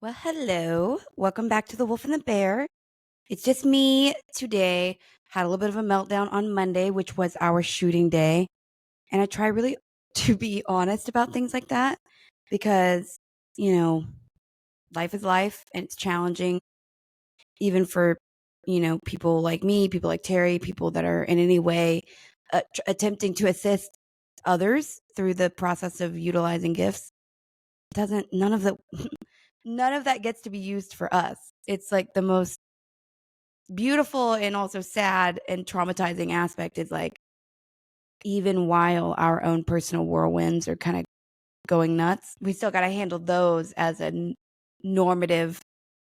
Well, hello. Welcome back to The Wolf and the Bear. It's just me today. Had a little bit of a meltdown on Monday, which was our shooting day. And I try really to be honest about things like that because, you know, life is life and it's challenging, even for, people like me, people like Terry, people that are in any way attempting to assist others through the process of utilizing gifts. Doesn't, none of the, none of that gets to be used for us. It's like the most beautiful and also sad and traumatizing aspect is like, even while our own personal whirlwinds are kind of going nuts, we still got to handle those as a normative,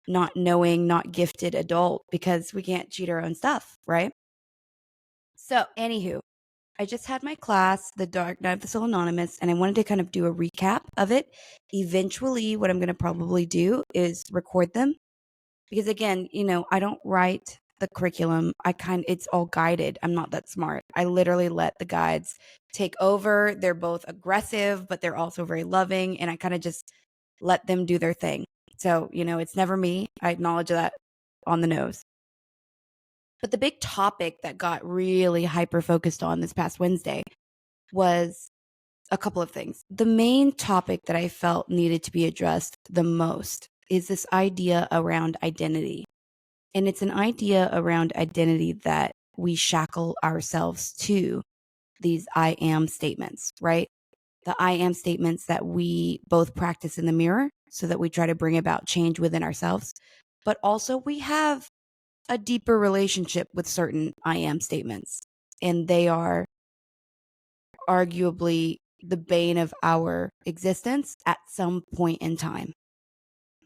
not knowing, not gifted adult because we can't cheat our own stuff, right? So, anywho, I just had my class, The Dark Night of the Soul Anonymous, and I wanted to kind of do a recap of it. Eventually, what I'm going to probably do is record them because again, I don't write the curriculum. It's all guided. I'm not that smart. I literally let the guides take over. They're both aggressive, but they're also very loving, and I kind of just let them do their thing. So, it's never me. I acknowledge that on the nose. But the big topic that got really hyper focused on this past Wednesday was a couple of things. The main topic that I felt needed to be addressed the most is this idea around identity. And it's an idea around identity that we shackle ourselves to these I am statements, right? The I am statements that we both practice in the mirror so that we try to bring about change within ourselves. But also, we have a deeper relationship with certain I am statements, and they are arguably the bane of our existence at some point in time.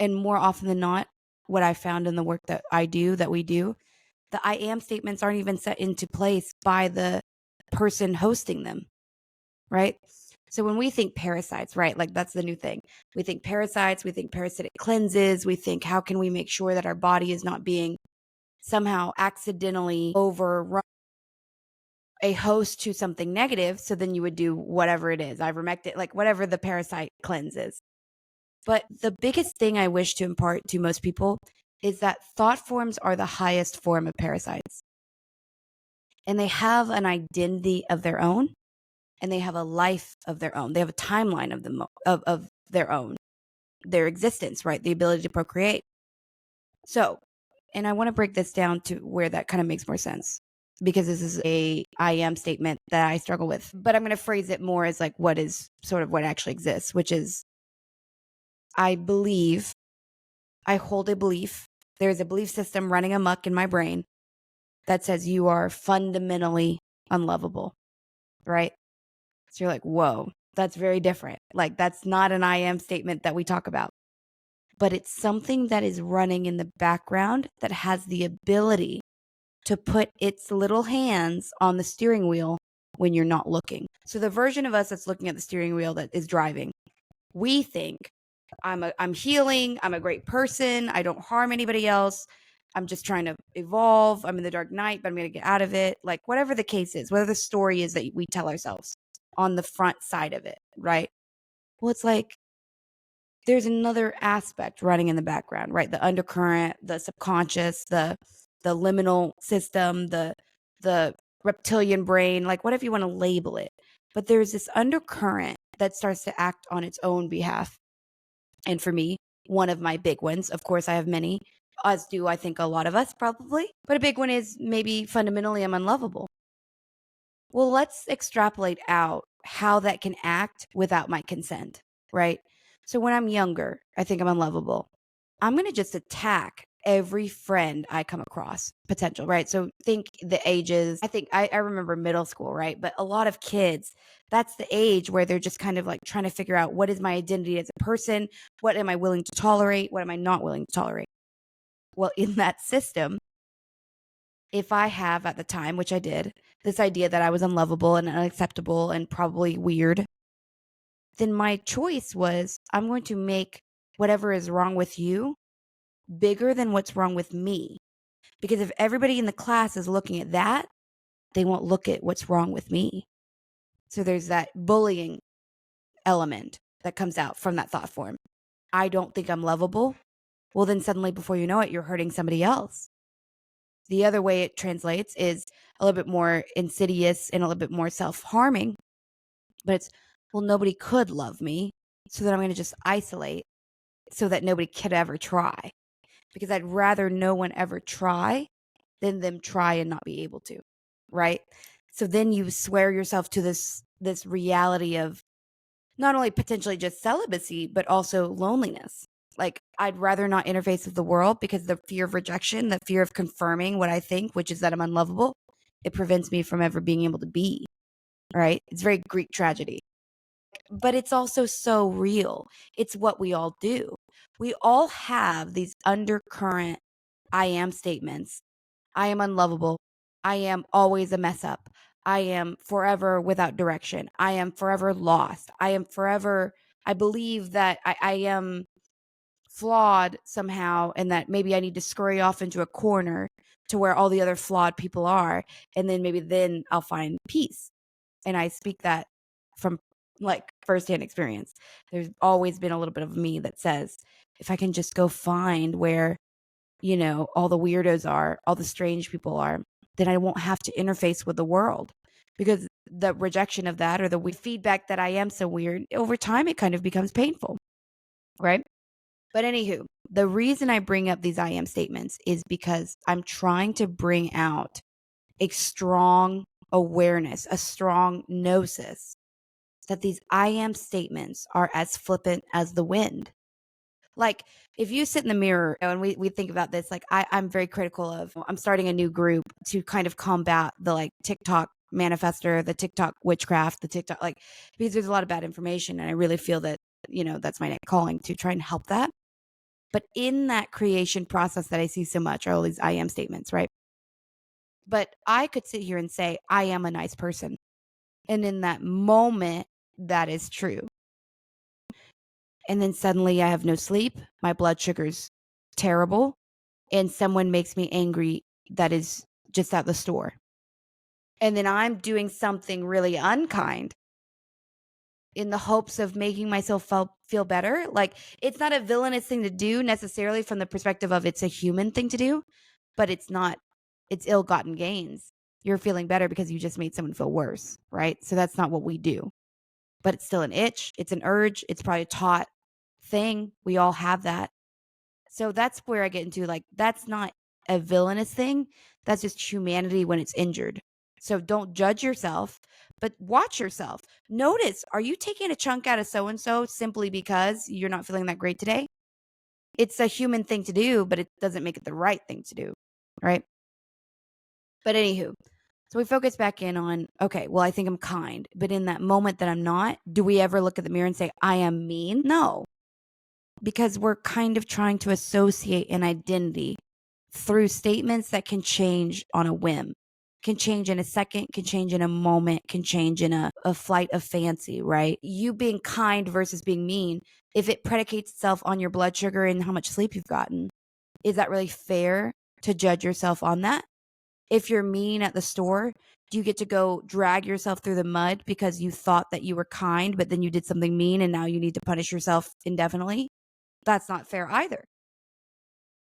And more often than not, what I found in the work that we do, the I am statements aren't even set into place by the person hosting them, right? So when we think parasites, right, like that's the new thing. We think parasites, we think parasitic cleanses, we think how can we make sure that our body is not being somehow accidentally overrun a host to something negative. So then you would do whatever it is, ivermectin, like whatever the parasite cleanse is. But the biggest thing I wish to impart to most people is that thought forms are the highest form of parasites. And they have an identity of their own, and they have a life of their own. They have a timeline of their own, their existence, right? The ability to procreate. So, and I want to break this down to where that kind of makes more sense because this is a I am statement that I struggle with. But I'm going to phrase it more as like what is sort of what actually exists, which is I believe, I hold a belief. There's a belief system running amok in my brain that says you are fundamentally unlovable, right? So you're like, whoa, that's very different. Like, that's not an I am statement that we talk about, but it's something that is running in the background that has the ability to put its little hands on the steering wheel when you're not looking. So the version of us that's looking at the steering wheel that is driving, we think I'm healing, I'm a great person, I don't harm anybody else. I'm just trying to evolve. I'm in the dark night, but I'm going to get out of it. Like whatever the case is, whatever the story is that we tell ourselves on the front side of it, right? Well, it's like there's another aspect running in the background, right? The undercurrent, the subconscious, the liminal system, the reptilian brain, like whatever you want to label it. But there's this undercurrent that starts to act on its own behalf. And for me, one of my big ones, of course, I have many, as do I think a lot of us probably, but a big one is maybe fundamentally I'm unlovable. Well, let's extrapolate out how that can act without my consent, right? So when I'm younger, I think I'm unlovable. I'm going to just attack every friend I come across, potential, right? So think the ages. I think I remember middle school, right? But a lot of kids, that's the age where they're just kind of like trying to figure out what is my identity as a person? What am I willing to tolerate? What am I not willing to tolerate? Well, in that system, if I have at the time, which I did, this idea that I was unlovable and unacceptable and probably weird, then my choice was I'm going to make whatever is wrong with you bigger than what's wrong with me. Because if everybody in the class is looking at that, they won't look at what's wrong with me. So there's that bullying element that comes out from that thought form. I don't think I'm lovable. Well, then suddenly before you know it, you're hurting somebody else. The other way it translates is a little bit more insidious and a little bit more self-harming, but it's, well, nobody could love me, so then I'm going to just isolate so that nobody could ever try, because I'd rather no one ever try than them try and not be able to, right? So then you swear yourself to this reality of not only potentially just celibacy, but also loneliness. Like, I'd rather not interface with the world because the fear of rejection, the fear of confirming what I think, which is that I'm unlovable, it prevents me from ever being able to be, right? It's very Greek tragedy. But it's also so real. It's what we all do. We all have these undercurrent I am statements. I am unlovable. I am always a mess up. I am forever without direction. I am forever lost. I believe that I am flawed somehow and that maybe I need to scurry off into a corner to where all the other flawed people are. And then maybe then I'll find peace. And I speak that from like firsthand experience. There's always been a little bit of me that says, if I can just go find where, all the weirdos are, all the strange people are, then I won't have to interface with the world. Because the rejection of that or the feedback that I am so weird, over time, it kind of becomes painful. Right. But anywho, the reason I bring up these I am statements is because I'm trying to bring out a strong awareness, a strong gnosis that these I am statements are as flippant as the wind. Like, if you sit in the mirror and we think about this, like I'm very critical of, I'm starting a new group to kind of combat the like TikTok manifester, the TikTok witchcraft, the TikTok, like, because there's a lot of bad information. And I really feel that, that's my calling to try and help that. But in that creation process that I see so much are all these I am statements, right? But I could sit here and say, I am a nice person. And in that moment, that is true. And then suddenly I have no sleep. My blood sugar's terrible. And someone makes me angry that is just at the store. And then I'm doing something really unkind in the hopes of making myself feel better. Like, it's not a villainous thing to do necessarily from the perspective of it's a human thing to do, but it's ill-gotten gains. You're feeling better because you just made someone feel worse, right? So that's not what we do. But it's still an itch. It's an urge. It's probably a taught thing. We all have that. So that's where I get into, like, that's not a villainous thing. That's just humanity when it's injured. So don't judge yourself, but watch yourself. Notice, are you taking a chunk out of so-and-so simply because you're not feeling that great today? It's a human thing to do, but it doesn't make it the right thing to do, right? But anywho, so we focus back in on, okay, well, I think I'm kind, but in that moment that I'm not, do we ever look at the mirror and say, I am mean? No, because we're kind of trying to associate an identity through statements that can change on a whim, can change in a second, can change in a moment, can change in a flight of fancy, right? You being kind versus being mean, if it predicates itself on your blood sugar and how much sleep you've gotten, is that really fair to judge yourself on that? If you're mean at the store, do you get to go drag yourself through the mud because you thought that you were kind, but then you did something mean and now you need to punish yourself indefinitely? That's not fair either.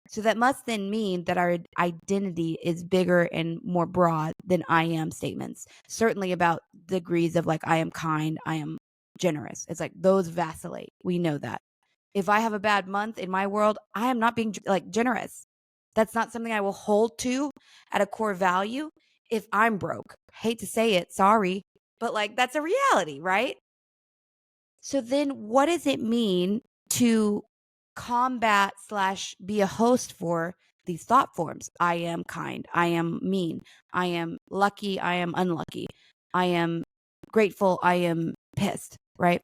So that must then mean that our identity is bigger and more broad than I am statements. Certainly about degrees of like, I am kind, I am generous. It's like those vacillate. We know that. If I have a bad month in my world, I am not being like generous. That's not something I will hold to at a core value if I'm broke. Hate to say it, sorry, but like that's a reality, right? So then what does it mean to combat / be a host for these thought forms? I am kind. I am mean. I am lucky. I am unlucky. I am grateful. I am pissed, right?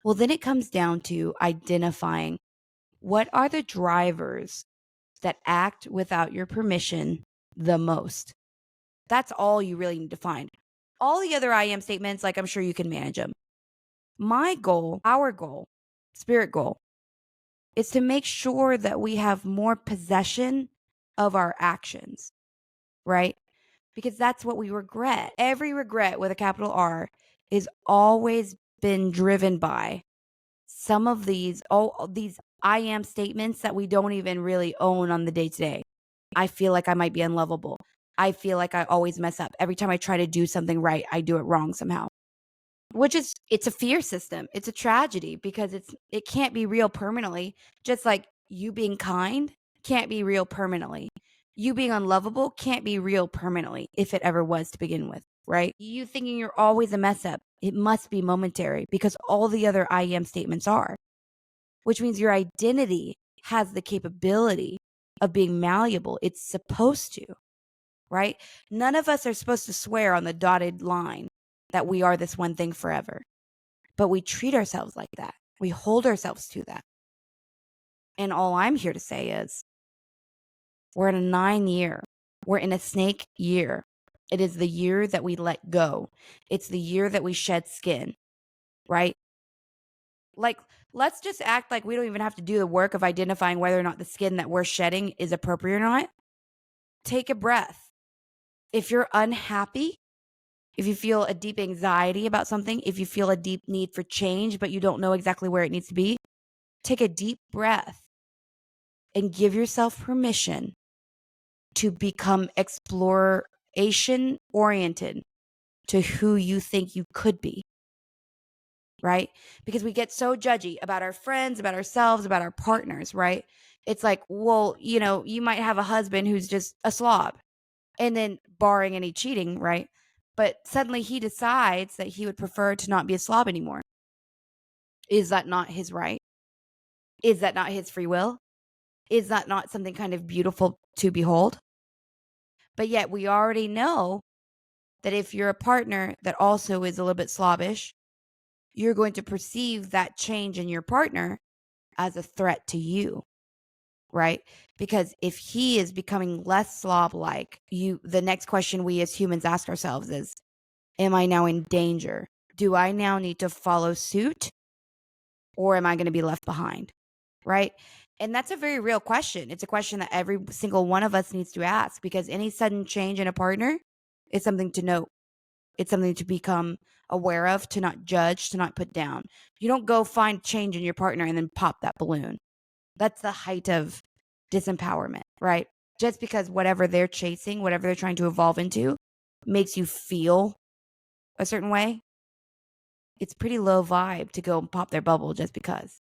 Well, then it comes down to identifying what are the drivers that act without your permission the most. That's all you really need to find. All the other I am statements, like I'm sure you can manage them. My goal, our goal, spirit goal, is to make sure that we have more possession of our actions, right? Because that's what we regret. Every regret with a capital R is always been driven by some of these I am statements that we don't even really own on the day to day. I feel like I might be unlovable. I feel like I always mess up. Every time I try to do something right, I do it wrong somehow. It's a fear system. It's a tragedy because it can't be real permanently. Just like you being kind can't be real permanently. You being unlovable can't be real permanently if it ever was to begin with, right? You thinking you're always a mess up, it must be momentary because all the other I am statements are, which means your identity has the capability of being malleable. It's supposed to, right? None of us are supposed to swear on the dotted line that we are this one thing forever, but we treat ourselves like that. We hold ourselves to that. And all I'm here to say is we're in a 9 year, we're in a snake year. It is the year that we let go. It's the year that we shed skin, right? Like, let's just act like we don't even have to do the work of identifying whether or not the skin that we're shedding is appropriate or not. Take a breath. If you're unhappy, if you feel a deep anxiety about something, if you feel a deep need for change, but you don't know exactly where it needs to be, take a deep breath and give yourself permission to become exploration oriented to who you think you could be, right? Because we get so judgy about our friends, about ourselves, about our partners, right? It's like, well, you might have a husband who's just a slob, and then barring any cheating, right? But suddenly he decides that he would prefer to not be a slob anymore. Is that not his right? Is that not his free will? Is that not something kind of beautiful to behold? But yet we already know that if you're a partner that also is a little bit slobbish, you're going to perceive that change in your partner as a threat to you, right? Because if he is becoming less slob-like, the next question we as humans ask ourselves is, am I now in danger? Do I now need to follow suit, or am I going to be left behind? Right? And that's a very real question. It's a question that every single one of us needs to ask, because any sudden change in a partner is something to note. It's something to become aware of, to not judge, to not put down. You don't go find change in your partner and then pop that balloon. That's the height of disempowerment, right? Just because whatever they're chasing, whatever they're trying to evolve into, makes you feel a certain way, it's pretty low vibe to go and pop their bubble just because.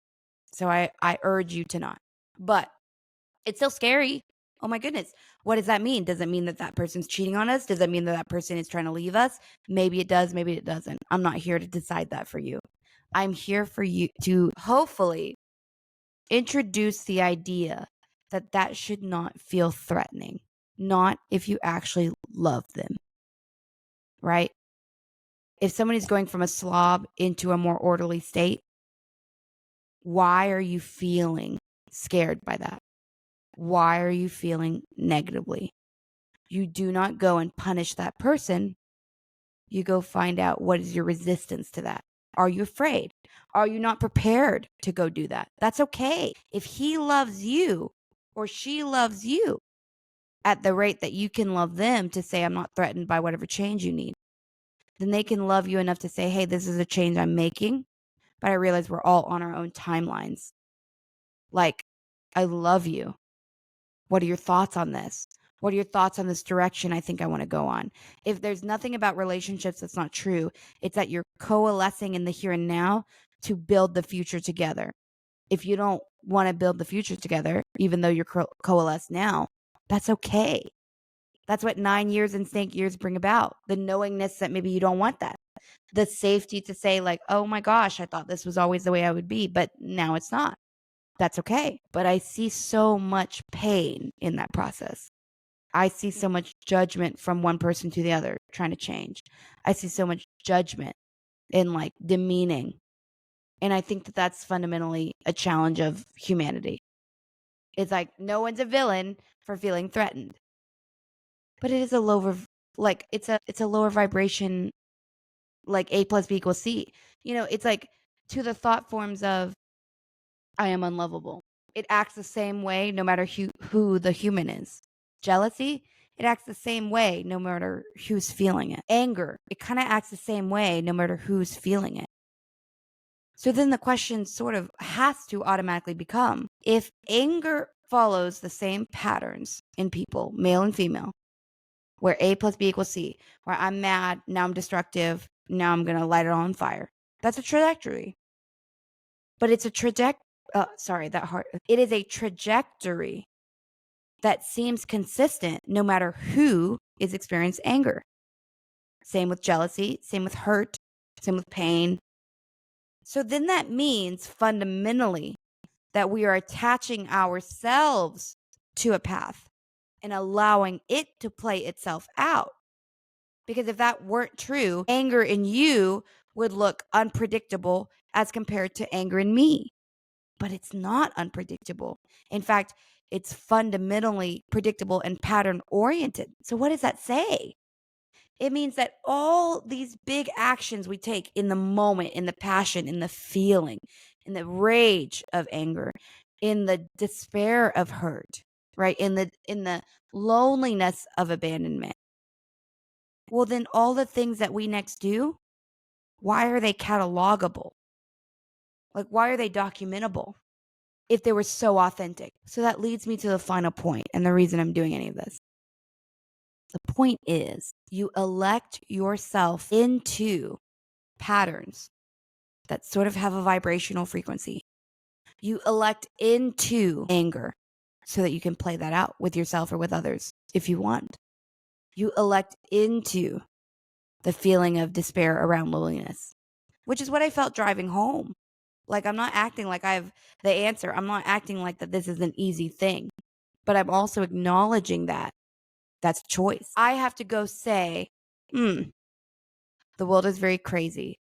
So I urge you to not. But it's still scary. Oh my goodness. What does that mean? Does it mean that that person's cheating on us? Does it mean that that person is trying to leave us? Maybe it does, maybe it doesn't. I'm not here to decide that for you. I'm here for you to hopefully introduce the idea that that should not feel threatening, not if you actually love them, right? If somebody's going from a slob into a more orderly state, why are you feeling scared by that? Why are you feeling negatively? You do not go and punish that person. You go find out what is your resistance to that. Are you afraid? Are you not prepared to go do that? That's okay. If he loves you or she loves you at the rate that you can love them to say, I'm not threatened by whatever change you need, then they can love you enough to say, hey, this is a change I'm making, but I realize we're all on our own timelines. Like, I love you. What are your thoughts on this? What are your thoughts on this direction I think I want to go on? If there's nothing about relationships that's not true, it's that you're coalescing in the here and now to build the future together. If you don't want to build the future together, even though you're coalesced now, that's okay. That's what 9 years and snake years bring about. The knowingness that maybe you don't want that. The safety to say like, oh my gosh, I thought this was always the way I would be, but now it's not. That's okay. But I see so much pain in that process. I see so much judgment from one person to the other trying to change. I see so much judgment in like demeaning. And I think that that's fundamentally a challenge of humanity. It's like no one's a villain for feeling threatened. But it is a lower, like it's a lower vibration, like A plus B equals C. It's like to the thought forms of I am unlovable. It acts the same way no matter who the human is. Jealousy, it acts the same way no matter who's feeling it. Anger, it kind of acts the same way no matter who's feeling it. So then the question sort of has to automatically become, if anger follows the same patterns in people, male and female, where A plus B equals C, where I'm mad, now I'm destructive, now I'm going to light it on fire. That's a trajectory. But it's a it is a trajectory that seems consistent no matter who is experiencing anger. Same with jealousy, same with hurt, same with pain. So then that means fundamentally that we are attaching ourselves to a path and allowing it to play itself out. Because if that weren't true, anger in you would look unpredictable as compared to anger in me. But it's not unpredictable. In fact, it's fundamentally predictable and pattern oriented. So what does that say? It means that all these big actions we take in the moment, in the passion, in the feeling, in the rage of anger, in the despair of hurt, right? In the loneliness of abandonment. Well, then all the things that we next do, why are they catalogable? Like, why are they documentable if they were so authentic? So that leads me to the final point and the reason I'm doing any of this. The point is, you elect yourself into patterns that sort of have a vibrational frequency. You elect into anger so that you can play that out with yourself or with others if you want. You elect into the feeling of despair around loneliness, which is what I felt driving home. Like, I'm not acting like I have the answer. I'm not acting like that this is an easy thing, but I'm also acknowledging that that's a choice. I have to go say, the world is very crazy.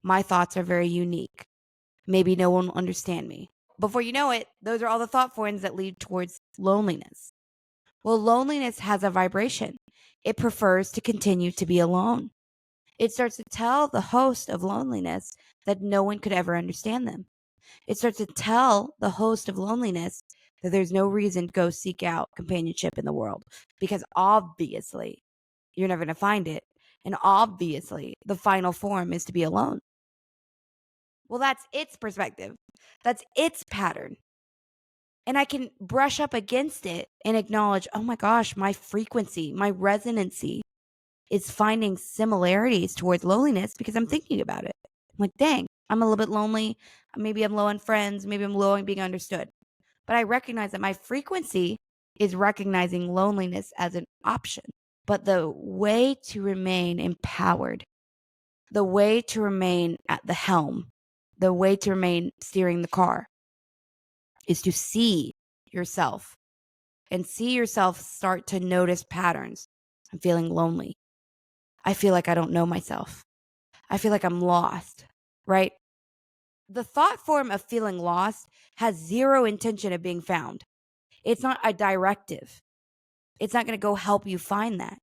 My thoughts are very unique. Maybe no one will understand me. Before you know it, those are all the thought forms that lead towards loneliness. Well, loneliness has a vibration. It prefers to continue to be alone. It starts to tell the host of loneliness that no one could ever understand them. It starts to tell the host of loneliness that there's no reason to go seek out companionship in the world because obviously you're never going to find it. And obviously the final form is to be alone. Well, that's its perspective. That's its pattern. And I can brush up against it and acknowledge, oh my gosh, my frequency, my resonancy is finding similarities towards loneliness because I'm thinking about it. I'm like, dang, I'm a little bit lonely. Maybe I'm low on friends. Maybe I'm low on being understood. But I recognize that my frequency is recognizing loneliness as an option. But the way to remain empowered, the way to remain at the helm, the way to remain steering the car is to see yourself and see yourself start to notice patterns. I'm feeling lonely. I feel like I don't know myself. I feel like I'm lost, right? The thought form of feeling lost has zero intention of being found. It's not a directive. It's not going to go help you find that.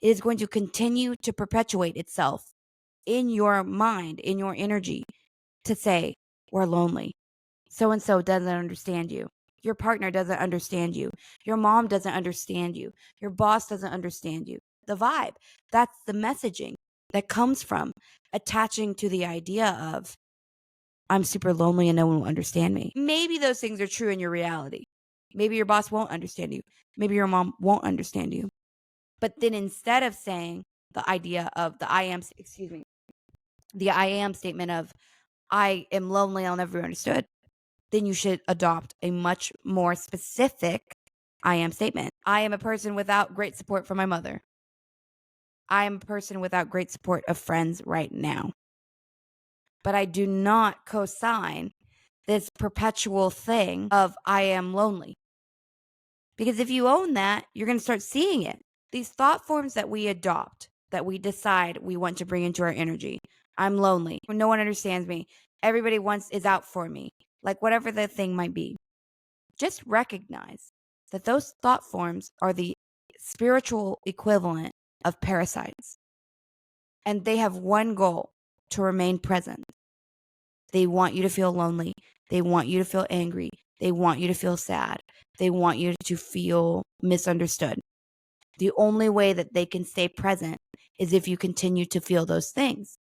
It is going to continue to perpetuate itself in your mind, in your energy, to say, we're lonely. So-and-so doesn't understand you. Your partner doesn't understand you. Your mom doesn't understand you. Your boss doesn't understand you. The vibe, that's the messaging that comes from attaching to the idea of, I'm super lonely and no one will understand me. Maybe those things are true in your reality. Maybe your boss won't understand you. Maybe your mom won't understand you. But then instead of saying the idea of the I am statement of, I am lonely, I'll never be understood, then you should adopt a much more specific I am statement. I am a person without great support from my mother. I am a person without great support of friends right now. But I do not co-sign this perpetual thing of I am lonely. Because if you own that, you're going to start seeing it. These thought forms that we adopt, that we decide we want to bring into our energy. I'm lonely. No one understands me. Everybody is out for me. Like whatever the thing might be. Just recognize that those thought forms are the spiritual equivalent of parasites. And they have one goal: to remain present. They want you to feel lonely. They want you to feel angry. They want you to feel sad. They want you to feel misunderstood. The only way that they can stay present is if you continue to feel those things.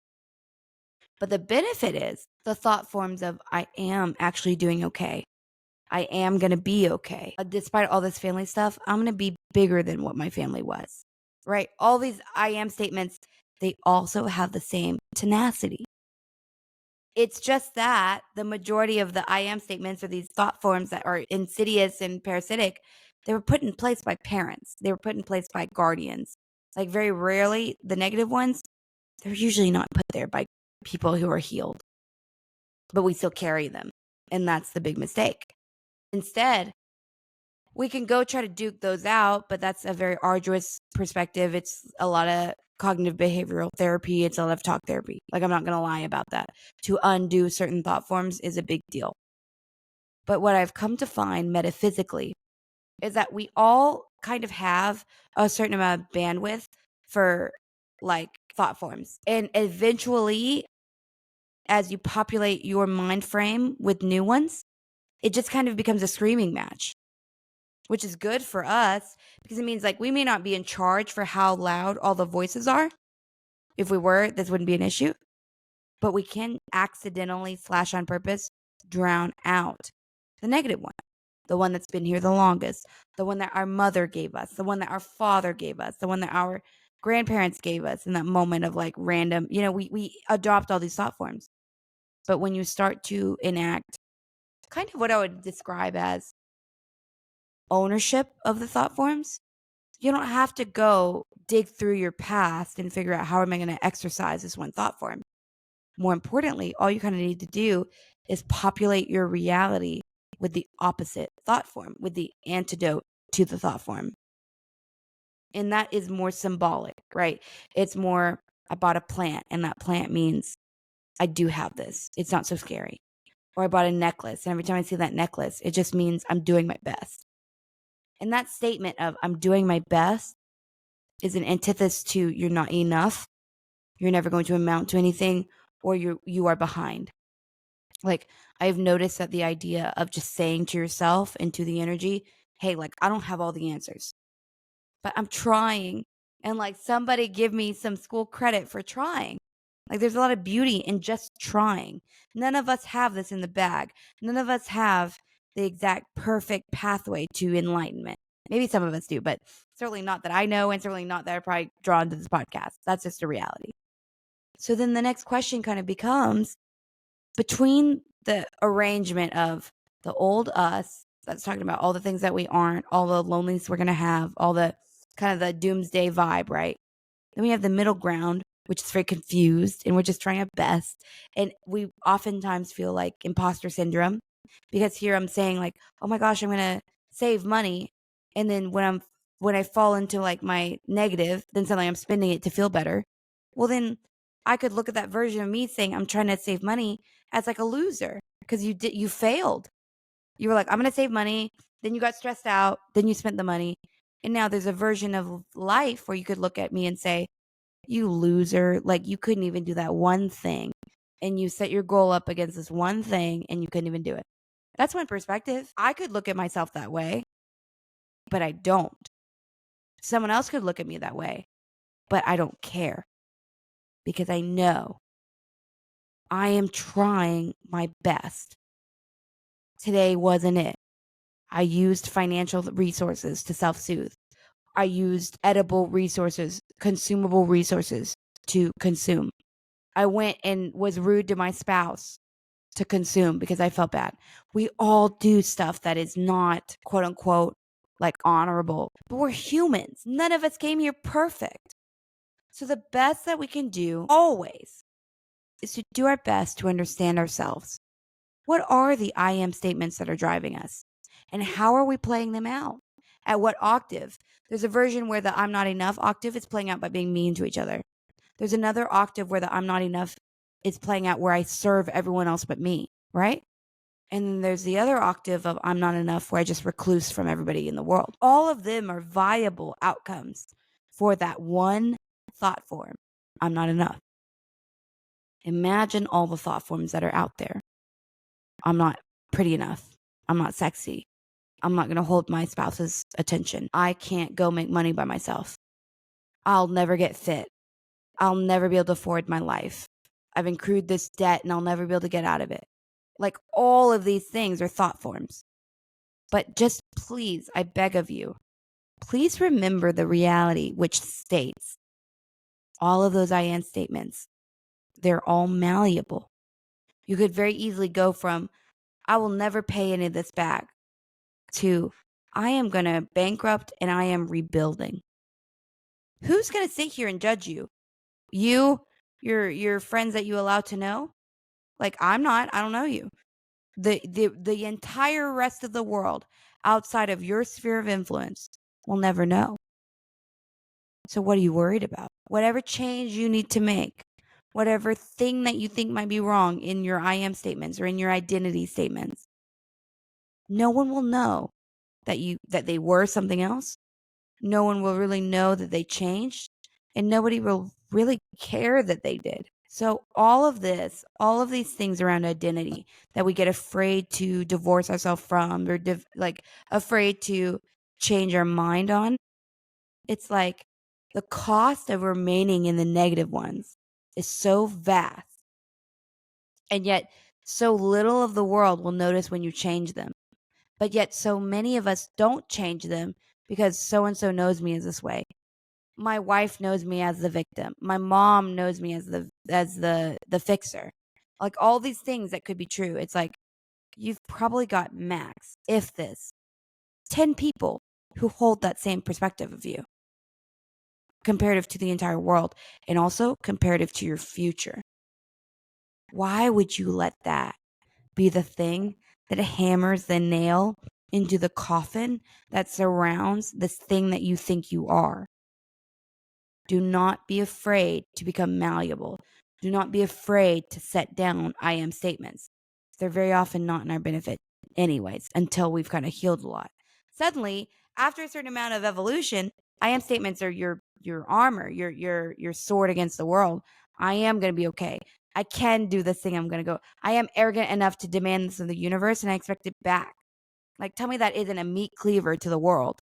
But the benefit is the thought forms of I am actually doing okay. I am going to be okay. Despite all this family stuff, I'm going to be bigger than what my family was, right? All these I am statements, they also have the same tenacity. It's just that the majority of the I am statements or these thought forms that are insidious and parasitic, they were put in place by parents. They were put in place by guardians. Like very rarely, the negative ones, they're usually not put there by people who are healed, but we still carry them. And that's the big mistake. Instead, we can go try to duke those out, but that's a very arduous perspective. It's a lot of cognitive behavioral therapy. It's a lot of talk therapy. Like, I'm not going to lie about that. To undo certain thought forms is a big deal. But what I've come to find metaphysically is that we all kind of have a certain amount of bandwidth for like thought forms. And eventually, as you populate your mind frame with new ones, it just kind of becomes a screaming match, which is good for us because it means like we may not be in charge for how loud all the voices are. If we were, this wouldn't be an issue. But we can accidentally / on purpose drown out the negative one, the one that's been here the longest, the one that our mother gave us, the one that our father gave us, the one that our grandparents gave us in that moment of like random, we adopt all these thought forms. But when you start to enact kind of what I would describe as ownership of the thought forms, you don't have to go dig through your past and figure out how am I going to exercise this one thought form. More importantly, all you kind of need to do is populate your reality with the opposite thought form, with the antidote to the thought form. And that is more symbolic, right? It's more, I bought a plant and that plant means I do have this. It's not so scary. Or I bought a necklace and every time I see that necklace, it just means I'm doing my best. And that statement of I'm doing my best is an antithesis to you're not enough, you're never going to amount to anything, or you are behind. Like, I've noticed that the idea of just saying to yourself and to the energy, hey, like, I don't have all the answers, but I'm trying. And like, somebody give me some school credit for trying. Like, there's a lot of beauty in just trying. None of us have this in the bag. None of us have the exact perfect pathway to enlightenment. Maybe some of us do, but certainly not that I know, and certainly not that are probably drawn to this podcast. That's just a reality. So then the next question kind of becomes, between the arrangement of the old us that's talking about all the things that we aren't, all the loneliness we're going to have, all the kind of the doomsday vibe, right? Then we have the middle ground, which is very confused and we're just trying our best. And we oftentimes feel like imposter syndrome because here I'm saying like, oh my gosh, I'm going to save money. And then when I fall into like my negative, then suddenly I'm spending it to feel better. Well, then I could look at that version of me saying I'm trying to save money as like a loser because you failed. You were like, I'm going to save money. Then you got stressed out. Then you spent the money. And now there's a version of life where you could look at me and say, you loser, like you couldn't even do that one thing. And you set your goal up against this one thing and you couldn't even do it. That's my perspective. I could look at myself that way, but I don't. Someone else could look at me that way, but I don't care because I know I am trying my best. Today wasn't it. I used financial resources to self-soothe. I used edible resources, consumable resources to consume. I went and was rude to my spouse to consume because I felt bad. We all do stuff that is not, quote unquote, like honorable, but we're humans. None of us came here perfect. So the best that we can do always is to do our best to understand ourselves. What are the I am statements that are driving us? And how are we playing them out? At what octave? There's a version where the I'm not enough octave is playing out by being mean to each other. There's another octave where the I'm not enough is playing out where I serve everyone else but me, right? And then there's the other octave of I'm not enough where I just recluse from everybody in the world. All of them are viable outcomes for that one thought form. I'm not enough. Imagine all the thought forms that are out there. I'm not pretty enough. I'm not sexy. I'm not going to hold my spouse's attention. I can't go make money by myself. I'll never get fit. I'll never be able to afford my life. I've accrued this debt and I'll never be able to get out of it. Like, all of these things are thought forms. But just please, I beg of you, please remember the reality which states all of those I am statements. They're all malleable. You could very easily go from, I will never pay any of this back, to, I am going to bankrupt and I am rebuilding. Who's going to sit here and judge you? You, your friends that you allow to know? Like, I'm not. I don't know you. The entire rest of the world outside of your sphere of influence will never know. So what are you worried about? Whatever change you need to make, whatever thing that you think might be wrong in your I am statements or in your identity statements, no one will know that they were something else. No one will really know that they changed, and nobody will really care that they did. So all of these things around identity that we get afraid to divorce ourselves from, or afraid to change our mind on, it's like the cost of remaining in the negative ones is so vast, and yet so little of the world will notice when you change them. But yet so many of us don't change them because so and so knows me as this way. My wife knows me as the victim. My mom knows me as the fixer. Like, all these things that could be true. It's like, you've probably got max, if this, 10 people who hold that same perspective of you, comparative to the entire world, and also comparative to your future. Why would you let that be the thing that hammers the nail into the coffin that surrounds this thing that you think you are? Do not be afraid to become malleable. Do not be afraid to set down I am statements. They're very often not in our benefit anyways, until we've kind of healed a lot. Suddenly, after a certain amount of evolution, I am statements are your armor, your sword against the world. I am going to be okay. I can do this thing. I'm going to go. I am arrogant enough to demand this of the universe, and I expect it back. Like, tell me that isn't a meat cleaver to the world.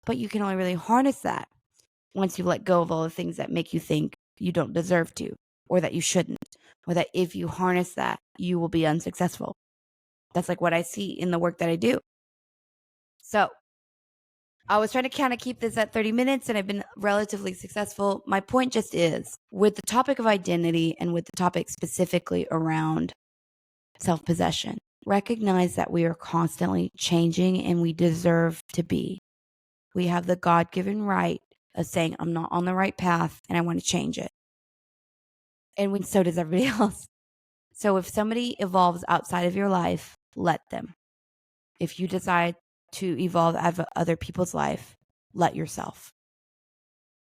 But you can only really harness that once you let go of all the things that make you think you don't deserve to, or that you shouldn't, or that if you harness that, you will be unsuccessful. That's like what I see in the work that I do. So I was trying to kind of keep this at 30 minutes, and I've been relatively successful. My point just is, with the topic of identity and with the topic specifically around self-possession, recognize that we are constantly changing and we deserve to be. We have the God-given right of saying, I'm not on the right path and I want to change it. And so does everybody else. So if somebody evolves outside of your life, let them. If you decide to evolve out of other people's life, let yourself.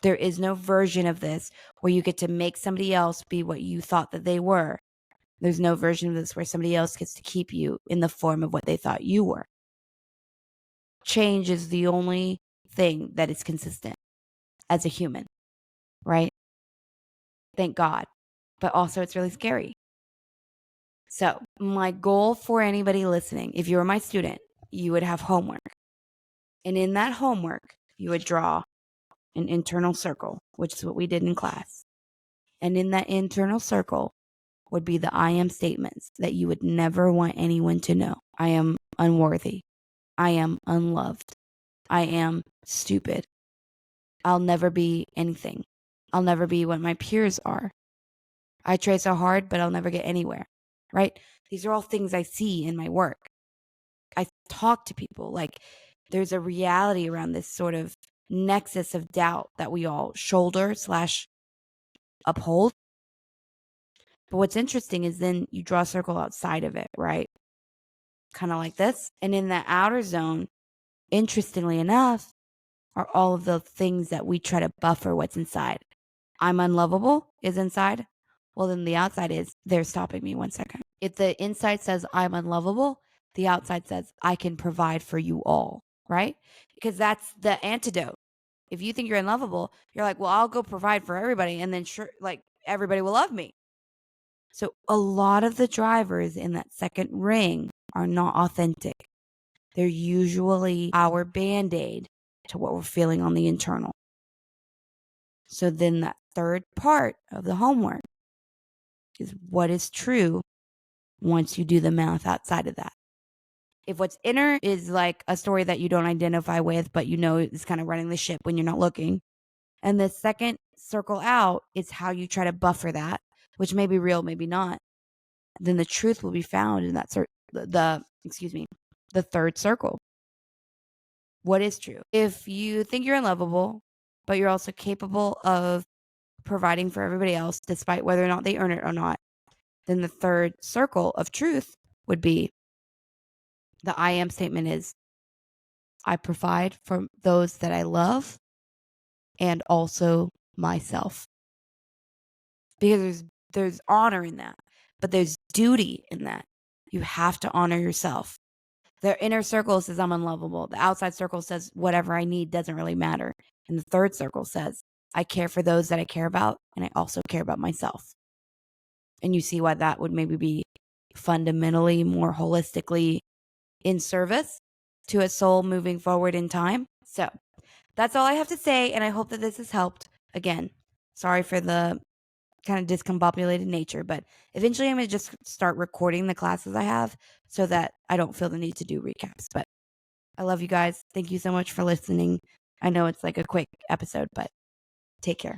There is no version of this where you get to make somebody else be what you thought that they were. There's no version of this where somebody else gets to keep you in the form of what they thought you were. Change is the only thing that is consistent as a human, right? Thank God. But also, it's really scary. So my goal for anybody listening, if you were my student, you would have homework. And in that homework, you would draw an internal circle, which is what we did in class. And in that internal circle would be the I am statements that you would never want anyone to know. I am unworthy. I am unloved. I am stupid. I'll never be anything. I'll never be what my peers are. I try so hard, but I'll never get anywhere, right? These are all things I see in my work. I talk to people, like, there's a reality around this sort of nexus of doubt that we all shoulder / uphold. But what's interesting is then you draw a circle outside of it, right? Kind of like this. And in the outer zone, interestingly enough, are all of the things that we try to buffer what's inside. I'm unlovable is inside. Well, then the outside is, they're stopping me 1 second. If the inside says I'm unlovable, the outside says I can provide for you all, right? Because that's the antidote. If you think you're unlovable, you're like, well, I'll go provide for everybody, and then sure, like, everybody will love me. So a lot of the drivers in that second ring are not authentic. They're usually our Band-Aid to what we're feeling on the internal. So then that third part of the homework is what is true once you do the math outside of that. If what's inner is like a story that you don't identify with, but you know is kind of running the ship when you're not looking, and the second circle out is how you try to buffer that, which may be real, maybe not, then the truth will be found in that the third circle. What is true? If you think you're unlovable, but you're also capable of providing for everybody else, despite whether or not they earn it or not, then the third circle of truth would be the I am statement is I provide for those that I love and also myself. Because there's honor in that, but there's duty in that. You have to honor yourself. The inner circle says I'm unlovable. The outside circle says whatever I need doesn't really matter. And the third circle says I care for those that I care about, and I also care about myself. And you see why that would maybe be fundamentally more holistically in service to a soul moving forward in time. So that's all I have to say, and I hope that this has helped. Again, sorry for the kind of discombobulated nature, but eventually I'm going to just start recording the classes I have so that I don't feel the need to do recaps. But I love you guys. Thank you so much for listening. I know it's like a quick episode, but take care.